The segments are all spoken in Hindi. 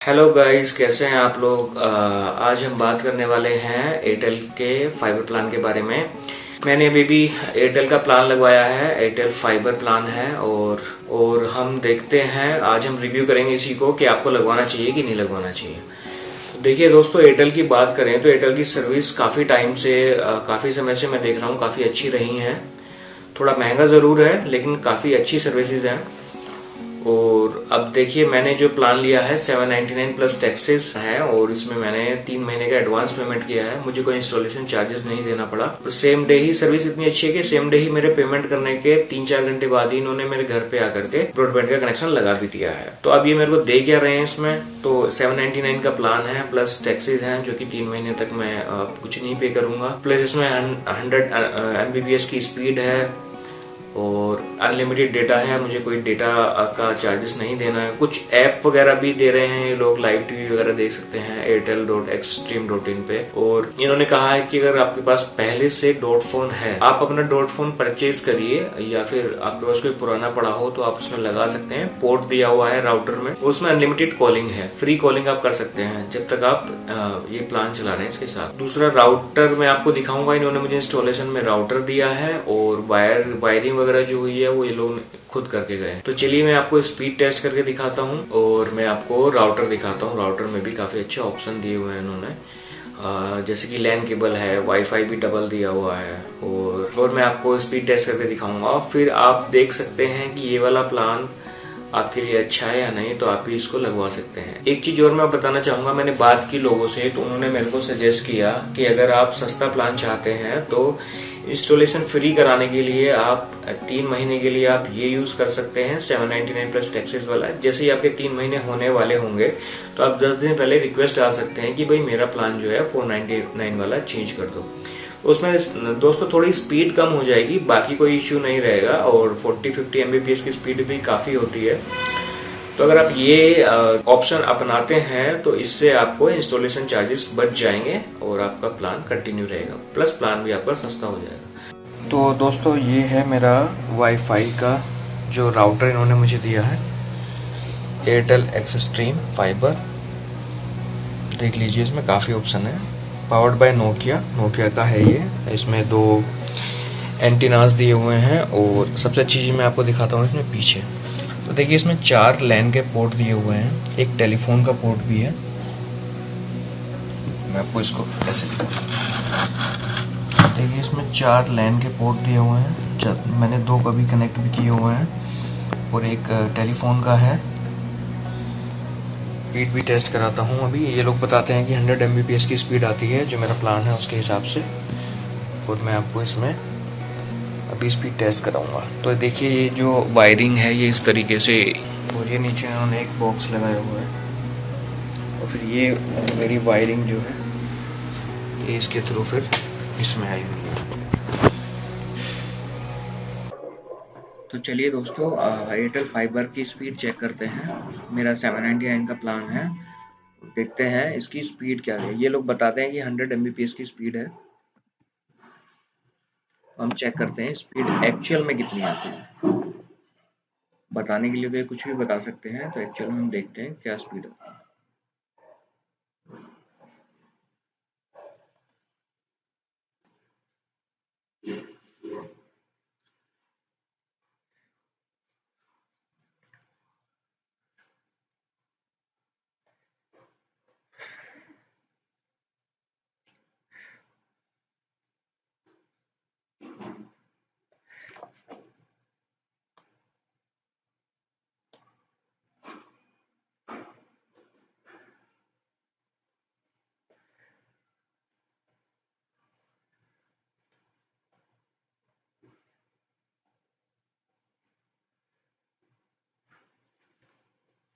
हेलो गाइस, कैसे हैं आप लोग। आज हम बात करने वाले हैं एयरटेल के फाइबर प्लान के बारे में। मैंने अभी भी एयरटेल का प्लान लगवाया है, एयरटेल फाइबर प्लान है। और हम देखते हैं, आज हम रिव्यू करेंगे इसी को कि आपको लगवाना चाहिए कि नहीं लगवाना चाहिए। तो देखिए दोस्तों, एयरटेल की बात करें तो एयरटेल की सर्विस काफ़ी टाइम से काफ़ी समय से मैं देख रहा हूँ काफ़ी अच्छी रही हैं। थोड़ा महंगा ज़रूर है लेकिन काफ़ी अच्छी सर्विसेज हैं। और अब देखिए, मैंने जो प्लान लिया है 799 प्लस टैक्सेस है और इसमें मैंने 3 महीने का एडवांस पेमेंट किया है। मुझे कोई इंस्टॉलेशन चार्जेस नहीं देना पड़ा और सेम डे ही सर्विस इतनी अच्छी है कि सेम डे ही मेरे पेमेंट करने के 3-4 घंटे बाद ही इन्होंने मेरे घर पे आकर के ब्रॉडबैंड का कनेक्शन लगा भी दिया है। तो अब ये मेरे को दे क्या रहे हैं इसमें, तो 799 का प्लान है प्लस टैक्सेस हैं जो कि 3 महीने तक मैं कुछ नहीं पे करूंगा। प्लस इसमें 100 MBPS की स्पीड है और अनलिमिटेड डेटा है। मुझे कोई डेटा का चार्जेस नहीं देना है। कुछ ऐप वगैरह भी दे रहे हैं ये लोग, लाइव टीवी वगैरह देख सकते हैं airtel.xstream.in पे। और इन्होंने कहा है कि अगर आपके पास पहले से डॉट फोन है, आप अपना डॉट फोन परचेज करिए, या फिर आपके पास कोई पुराना पड़ा हो तो आप उसमें लगा सकते हैं। पोर्ट दिया हुआ है राउटर में, उसमें अनलिमिटेड कॉलिंग है, फ्री कॉलिंग आप कर सकते हैं जब तक आप ये प्लान चला रहे हैं इसके साथ। दूसरा, राउटर मैं आपको दिखाऊंगा। इन्होंने मुझे इंस्टॉलेशन में राउटर दिया है और वायरिंग वगैरह जो हुई है वो ये लोग खुद करके गए। तो चलिए मैं आपको स्पीड टेस्ट करके दिखाता हूँ और मैं आपको राउटर दिखाता हूँ। राउटर में भी काफी अच्छे ऑप्शन दिए हुए हैं इन्होंने, जैसे कि लैन केबल है, वाईफाई भी डबल दिया हुआ है। और मैं आपको स्पीड टेस्ट करके दिखाऊंगा, फिर आप देख सकते हैं कि ये वाला प्लान आपके लिए अच्छा है या नहीं, तो आप भी इसको लगवा सकते हैं। एक चीज और मैं बताना चाहूंगा, मैंने बात की लोगों से तो उन्होंने मेरे को सजेस्ट किया कि अगर आप सस्ता प्लान चाहते हैं तो इंस्टॉलेशन फ्री कराने के लिए आप 3 महीने के लिए आप ये यूज कर सकते हैं 799 प्लस टैक्सेस वाला। जैसे ही आपके 3 महीने होने वाले होंगे तो आप 10 दिन पहले रिक्वेस्ट डाल सकते हैं कि भाई मेरा प्लान जो है 499 वाला चेंज कर दो। उसमें दोस्तों थोड़ी स्पीड कम हो जाएगी, बाकी कोई इश्यू नहीं रहेगा। और 40-50 MBPS की स्पीड भी काफी होती है। तो अगर आप ये ऑप्शन अपनाते हैं तो इससे आपको इंस्टॉलेशन चार्जेस बच जाएंगे और आपका प्लान कंटिन्यू रहेगा, प्लस प्लान भी आपका सस्ता हो जाएगा। तो दोस्तों, ये है मेरा वाईफाई का जो राउटर इन्होंने मुझे दिया है, एयरटेल एक्सट्रीम फाइबर। देख लीजिए, इसमें काफ़ी ऑप्शन है। पावर्ड बाय नोकिया का है ये। इसमें 2 एंटीनास दिए हुए हैं और सबसे अच्छी चीज़ मैं आपको दिखाता हूँ इसमें पीछे। तो देखिए, इसमें 4 लैन के पोर्ट दिए हुए हैं, एक टेलीफोन का पोर्ट भी है। मैं आपको इसको ऐसे देखिए, इसमें 4 लैन के पोर्ट दिए हुए हैं। मैंने 2 कभी कनेक्ट भी किए हुए हैं और एक टेलीफोन का है। स्पीड भी टेस्ट कराता हूँ अभी। ये लोग बताते हैं कि 100 MBPS की स्पीड आती है जो मेरा प्लान है उसके हिसाब से। और मैं आपको इसमें अभी स्पीड टेस्ट कराऊंगा। तो देखिए, ये जो वायरिंग है ये इस तरीके से, और ये नीचे इन्होंने एक बॉक्स लगाया हुआ है और फिर ये मेरी वायरिंग जो है ये इसके थ्रू फिर इसमें आई हुई है। तो चलिए दोस्तों, एयरटेल फाइबर की स्पीड चेक करते हैं। मेरा 799 का प्लान है, देखते हैं इसकी स्पीड क्या है। ये लोग बताते हैं कि 100 MBPS की स्पीड है। हम चेक करते हैं स्पीड एक्चुअल में कितनी आती है। बताने के लिए तो ये कुछ भी बता सकते हैं, तो एक्चुअल में हम देखते हैं क्या स्पीड है।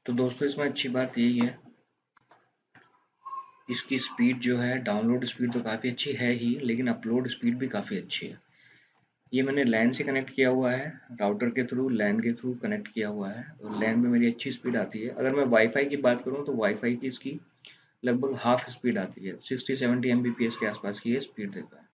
तो दोस्तों, इसमें अच्छी बात यही है, इसकी स्पीड जो है, डाउनलोड स्पीड तो काफ़ी अच्छी है ही, लेकिन अपलोड स्पीड भी काफ़ी अच्छी है। ये मैंने लैन से कनेक्ट किया हुआ है, राउटर के थ्रू, लैन के थ्रू कनेक्ट किया हुआ है और लैन में मेरी अच्छी स्पीड आती है। अगर मैं वाईफाई की बात करूँ तो वाईफाई की इसकी लगभग हाफ स्पीड आती है, 60-70 MBPS के आसपास की ये स्पीड देता है।